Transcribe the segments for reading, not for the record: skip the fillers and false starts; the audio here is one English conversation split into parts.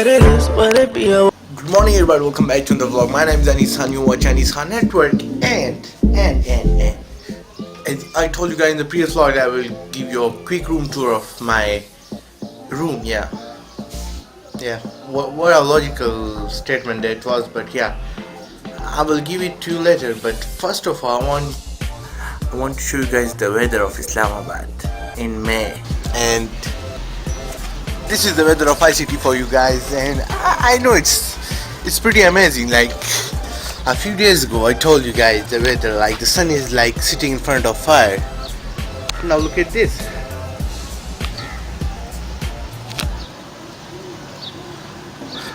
what it is, what it be. Good morning everybody, welcome back to the vlog. My name is Anisan, you watch Anisan Network and I told you guys in the previous vlog I will give you a quick room tour of my room. Yeah, what a logical statement that was, but yeah, I will give it to you later. But first of all, I want to show you guys the weather of Islamabad in May, and this is the weather of ICT for you guys. And I know it's pretty amazing. Like a few days ago I told you guys the weather, like the sun is like sitting in front of fire. Now look at this.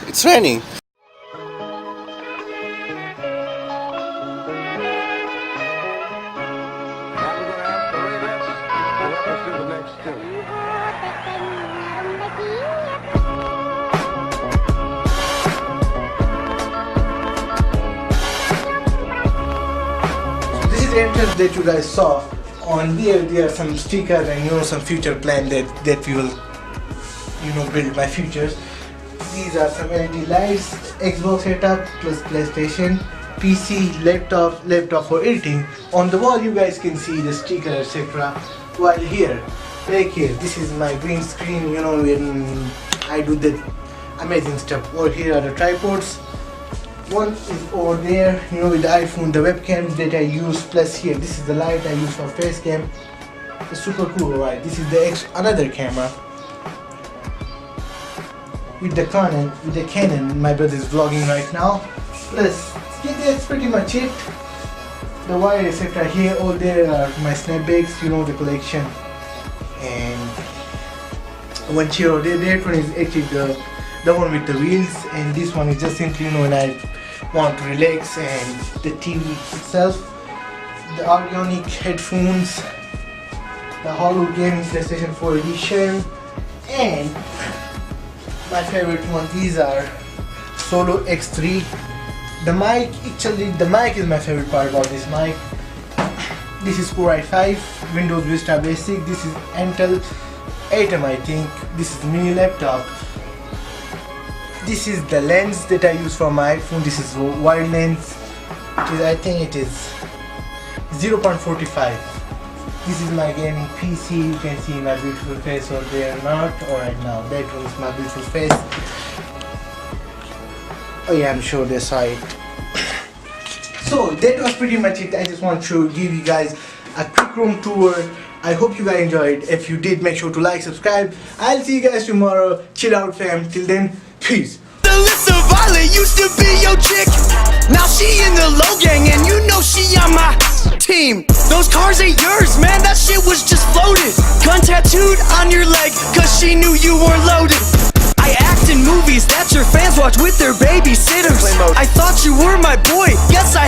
It's raining. Entrance that you guys saw on there are some stickers and some future plan that we will build my futures. These are some LED lights, Xbox setup plus PlayStation, PC, laptop for editing. On the wall you guys can see the sticker etc. While here, back here, this is my green screen, when I do the amazing stuff. Over here are the tripods. One is over there, with the iPhone, the webcam that I use, plus here, this is the light I use for face cam. It's super cool, right? This is another camera with the Canon. My brother is vlogging right now. Plus, that's pretty much it. The wire etc. here, all there are my snapbacks, the collection. And one chair over there. That one is actually the one with the wheels, and this one is just simply when I want to relax, and the TV itself, the organic headphones, the Hollow Gaming PlayStation 4 edition, and my favorite one, these are Solo X3. The mic, actually the mic is my favorite part about this mic. This is Core i5, Windows Vista Basic. This is Intel Atom, I think. This is the mini laptop. This is the lens that I use for my iPhone. This is wide lens. I think it is 0.45. This is my gaming PC. You can see my beautiful face over there. Not alright now. That one is my beautiful face. Oh yeah, I'm sure they saw it. So that was pretty much it. I just want to give you guys a quick room tour. I hope you guys enjoyed. If you did, make sure to like, subscribe. I'll see you guys tomorrow. Chill out, fam. Till then, peace. Alyssa Violet used to be your chick. Now she in the low gang and she on my team. Those cars ain't yours, man, that shit was just floated. Gun tattooed on your leg, cause she knew you weren't loaded. I act in movies that your fans watch with their babysitters. I thought you were my boy, yes I